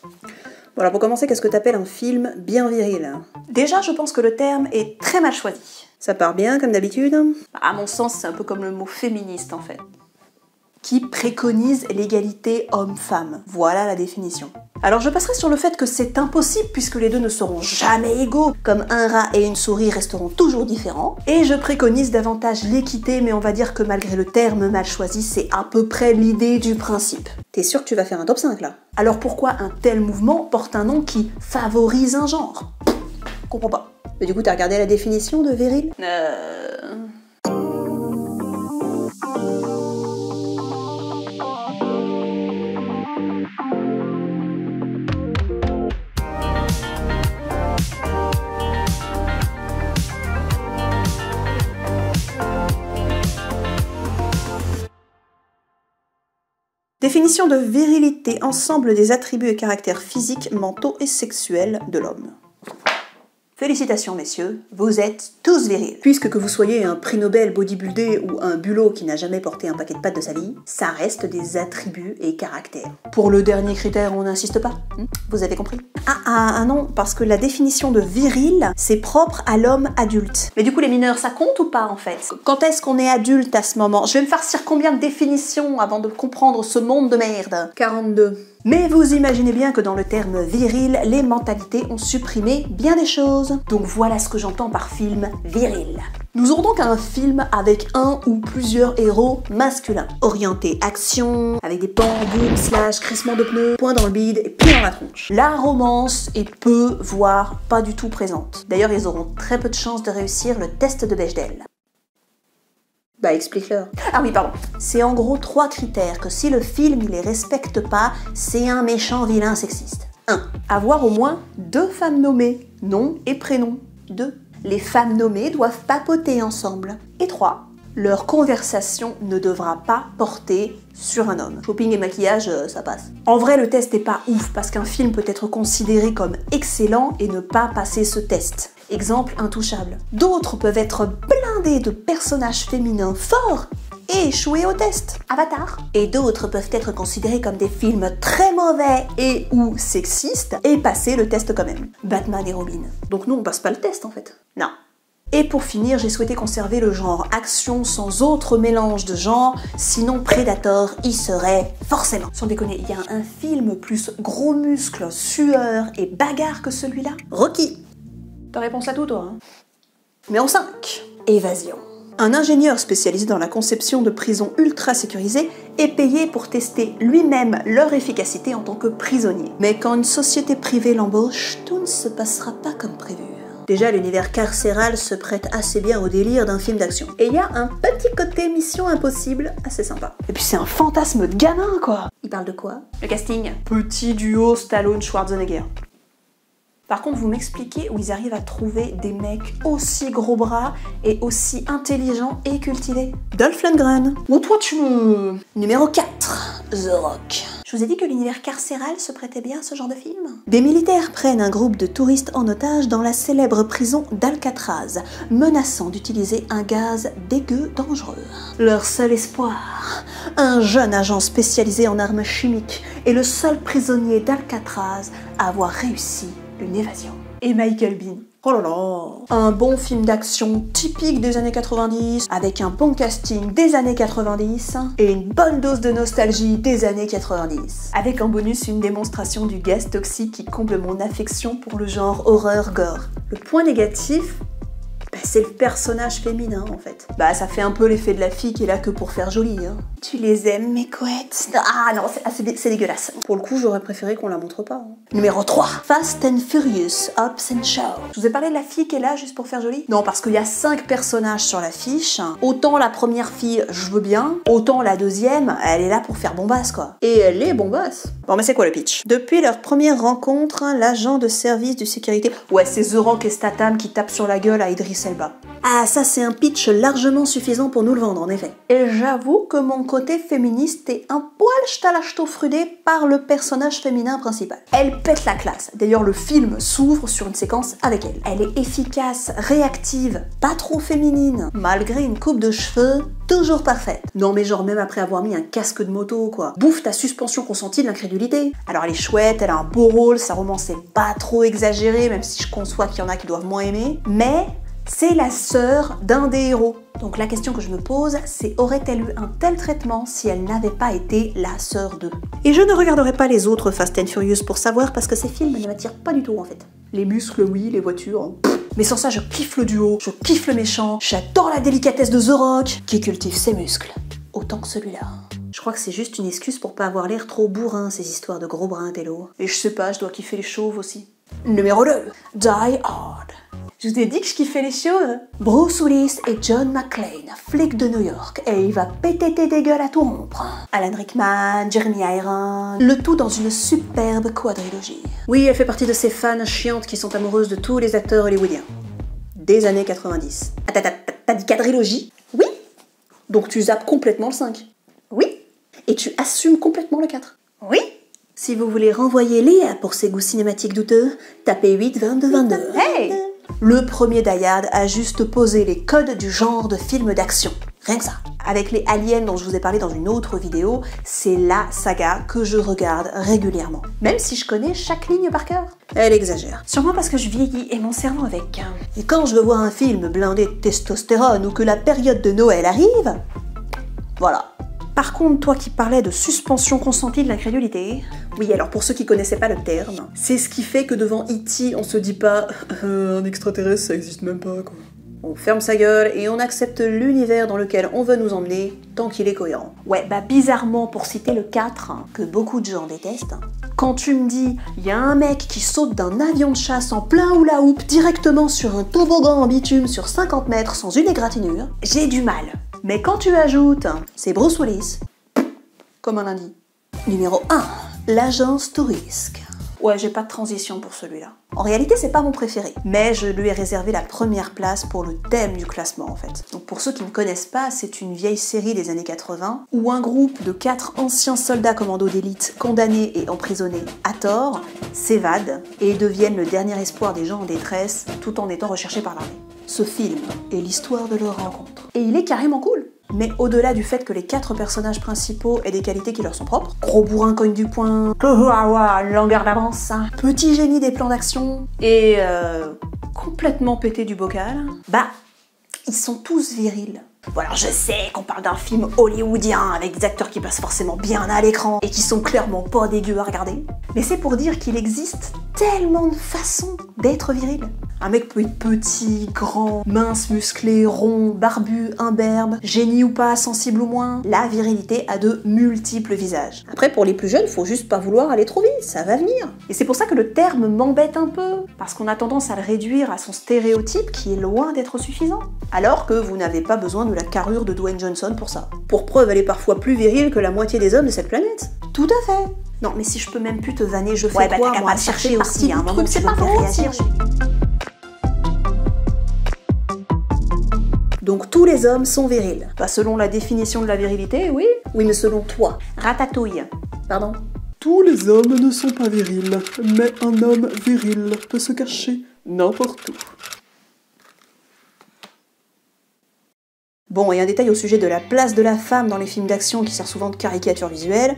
Bon alors pour commencer, qu'est-ce que t'appelles un film bien viril? Déjà, je pense que le terme est très mal choisi. Ça part bien comme d'habitude? À mon sens, c'est un peu comme le mot féministe en fait. Qui préconise l'égalité homme-femme. Voilà la définition. Alors je passerai sur le fait que c'est impossible puisque les deux ne seront jamais égaux, comme un rat et une souris resteront toujours différents. Et je préconise davantage l'équité, mais on va dire que malgré le terme mal choisi, c'est à peu près l'idée du principe. T'es sûr que tu vas faire un top 5 là? Alors pourquoi un tel mouvement porte un nom qui favorise un genre? Comprends pas. Mais du coup t'as regardé la définition de viril? Définition de virilité, ensemble des attributs et caractères physiques, mentaux et sexuels de l'homme. Félicitations messieurs, vous êtes tous virils. Puisque que vous soyez un prix Nobel bodybuildé ou un bulot qui n'a jamais porté un paquet de pâtes de sa vie, ça reste des attributs et caractères. Pour le dernier critère, on n'insiste pas. Vous avez compris? Ah non, parce que la définition de viril, c'est propre à l'homme adulte. Mais du coup les mineurs, ça compte ou pas en fait? Quand est-ce qu'on est adulte à ce moment? Je vais me farcir combien de définitions avant de comprendre ce monde de merde? 42. Mais vous imaginez bien que dans le terme viril, les mentalités ont supprimé bien des choses. Donc voilà ce que j'entends par film viril. Nous aurons donc un film avec un ou plusieurs héros masculins. Orienté action, avec des pans, boum, slash, crissement de pneus, point dans le bide et puis dans la tronche. La romance est peu, voire pas du tout présente. D'ailleurs, ils auront très peu de chances de réussir le test de Bechdel. Bah explique-leur. Ah oui, pardon. C'est en gros 3 critères que si le film il les respecte pas, c'est un méchant vilain sexiste. 1. Avoir au moins 2 femmes nommées, nom et prénom. 2. Les femmes nommées doivent papoter ensemble. Et 3. Leur conversation ne devra pas porter sur un homme. Shopping et maquillage, ça passe. En vrai, le test est pas ouf parce qu'un film peut être considéré comme excellent et ne pas passer ce test. Exemple intouchable. D'autres peuvent être blindés de personnages féminins forts et échouer au test. Avatar. Et d'autres peuvent être considérés comme des films très mauvais et ou sexistes et passer le test quand même. Batman et Robin. Donc nous on passe pas le test en fait. Non. Et pour finir, j'ai souhaité conserver le genre action sans autre mélange de genre, sinon Predator y serait forcément. Sans déconner, il y a un film plus gros muscles, sueur et bagarre que celui-là? Rocky. Ta réponse à tout, toi, hein? Numéro 5. Évasion. Un ingénieur spécialisé dans la conception de prisons ultra sécurisées est payé pour tester lui-même leur efficacité en tant que prisonnier. Mais quand une société privée l'embauche, tout ne se passera pas comme prévu. Déjà, l'univers carcéral se prête assez bien au délire d'un film d'action. Et il y a un petit côté Mission Impossible assez sympa. Et puis c'est un fantasme de gamin, quoi. Il parle de quoi? Le casting. Petit duo Stallone-Schwarzenegger. Par contre, vous m'expliquez où ils arrivent à trouver des mecs aussi gros bras et aussi intelligents et cultivés? Dolph Lundgren. Ou toi tu me... Numéro 4. The Rock. Je vous ai dit que l'univers carcéral se prêtait bien à ce genre de film? Des militaires prennent un groupe de touristes en otage dans la célèbre prison d'Alcatraz, menaçant d'utiliser un gaz dégueu dangereux. Leur seul espoir, un jeune agent spécialisé en armes chimiques et le seul prisonnier d'Alcatraz à avoir réussi une évasion. Et Michael Biehn. Oh là là! Un bon film d'action typique des années 90, avec un bon casting des années 90 et une bonne dose de nostalgie des années 90. Avec en bonus une démonstration du gaz toxique qui comble mon affection pour le genre horreur gore. Le point négatif, c'est le personnage féminin en fait. Bah ça fait un peu l'effet de la fille qui est là que pour faire jolie. Hein. Tu les aimes mes couettes? Ah non, c'est dégueulasse. Pour le coup, j'aurais préféré qu'on la montre pas. Hein. Numéro 3. Fast and Furious, Hobbs and Shaw. Je vous ai parlé de la fille qui est là juste pour faire jolie? Non, parce qu'il y a 5 personnages sur l'affiche. Autant la première fille, je veux bien. Autant la deuxième, elle est là pour faire bombasse quoi. Et elle est bombasse. Bon mais c'est quoi le pitch? Depuis leur première rencontre, l'agent de service de sécurité... Ouais, c'est The Rock et Statham qui tapent sur la gueule à Idris Elba. bas. Ah, ça c'est un pitch largement suffisant pour nous le vendre, en effet. Et j'avoue que mon côté féministe est un poil frudé par le personnage féminin principal. Elle pète la classe. D'ailleurs, le film s'ouvre sur une séquence avec elle. Elle est efficace, réactive, pas trop féminine, malgré une coupe de cheveux toujours parfaite. Non mais genre même après avoir mis un casque de moto, quoi. Bouffe ta suspension consentie de l'incrédulité. Alors elle est chouette, elle a un beau rôle, sa romance est pas trop exagérée, même si je conçois qu'il y en a qui doivent moins aimer. Mais c'est la sœur d'un des héros. Donc la question que je me pose, c'est aurait-elle eu un tel traitement si elle n'avait pas été la sœur d'eux? Et je ne regarderai pas les autres Fast and Furious pour savoir parce que ces films ne m'attirent pas du tout en fait. Les muscles, oui, les voitures. Mais sans ça, je kiffe le duo, je kiffe le méchant, j'adore la délicatesse de The Rock, qui cultive ses muscles. Autant que celui-là. Je crois que c'est juste une excuse pour pas avoir l'air trop bourrin, ces histoires de gros brins pélo. Et je sais pas, je dois kiffer les chauves aussi. Numéro 2, Die Hard. Je vous ai dit que je kiffais les chauves. Bruce Willis et John McClane, flic de New York, et il va péter des gueules à tout rompre. Alan Rickman, Jeremy Irons, le tout dans une superbe quadrilogie. Oui, elle fait partie de ces fans chiantes qui sont amoureuses de tous les acteurs hollywoodiens. Des années 90. Ah, t'as dit quadrilogie? Oui. Donc tu zappes complètement le 5? Oui. Et tu assumes complètement le 4? Oui. Si vous voulez renvoyer Léa pour ses goûts cinématiques douteux, tapez 8 22 22. Hey! Le premier Die Hard a juste posé les codes du genre de film d'action. Rien que ça. Avec les aliens dont je vous ai parlé dans une autre vidéo, c'est la saga que je regarde régulièrement. Même si je connais chaque ligne par cœur. Elle exagère. Sûrement parce que je vieillis et mon cerveau avec. Et quand je veux voir un film blindé de testostérone ou que la période de Noël arrive, voilà. Par contre, toi qui parlais de suspension consentie de l'incrédulité... Oui, alors pour ceux qui connaissaient pas le terme, c'est ce qui fait que devant E.T., on se dit pas un extraterrestre, ça existe même pas, quoi. On ferme sa gueule et on accepte l'univers dans lequel on veut nous emmener, tant qu'il est cohérent. Ouais, bah bizarrement, pour citer le 4, que beaucoup de gens détestent, quand tu me dis, il y a un mec qui saute d'un avion de chasse en plein hula hoop directement sur un toboggan en bitume sur 50 mètres sans une égratignure, j'ai du mal. Mais quand tu ajoutes, c'est Bruce Willis, comme un lundi. Numéro 1, l'agence Tourisque. Ouais, j'ai pas de transition pour celui-là. En réalité, c'est pas mon préféré, mais je lui ai réservé la première place pour le thème du classement en fait. Donc pour ceux qui ne connaissent pas, c'est une vieille série des années 80 où un groupe de 4 anciens soldats commando d'élite condamnés et emprisonnés à tort s'évadent et deviennent le dernier espoir des gens en détresse tout en étant recherchés par l'armée. Ce film est l'histoire de leur rencontre. Et il est carrément cool. Mais au-delà du fait que les 4 personnages principaux aient des qualités qui leur sont propres, gros bourrin cogne du poing, longueur d'avance, petit génie des plans d'action, et complètement pété du bocal, bah, ils sont tous virils. Bon alors je sais qu'on parle d'un film hollywoodien avec des acteurs qui passent forcément bien à l'écran et qui sont clairement pas dégueux à regarder, mais c'est pour dire qu'il existe tellement de façons d'être viril. Un mec peut être petit, grand, mince, musclé, rond, barbu, imberbe, génie ou pas, sensible ou moins. La virilité a de multiples visages. Après, pour les plus jeunes, faut juste pas vouloir aller trop vite, ça va venir. Et c'est pour ça que le terme m'embête un peu, parce qu'on a tendance à le réduire à son stéréotype qui est loin d'être suffisant. Alors que vous n'avez pas besoin de la carrure de Dwayne Johnson pour ça. Pour preuve, elle est parfois plus virile que la moitié des hommes de cette planète. Tout à fait. Non, mais si je peux même plus te vanner, je fais ouais, quoi, bah, moi, chercher aussi, à un moment, c'est pas réagir. Donc tous les hommes sont virils. Bah selon la définition de la virilité, oui. Oui, mais selon toi. Ratatouille. Pardon? Tous les hommes ne sont pas virils, mais un homme viril peut se cacher n'importe où. Bon, et un détail au sujet de la place de la femme dans les films d'action qui sert souvent de caricature visuelle.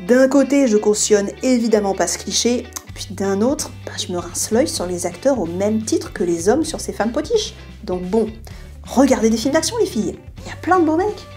D'un côté, je cautionne évidemment pas ce cliché, puis d'un autre, bah, je me rince l'œil sur les acteurs au même titre que les hommes sur ces femmes potiches. Donc bon, regardez des films d'action les filles, il y a plein de beaux mecs.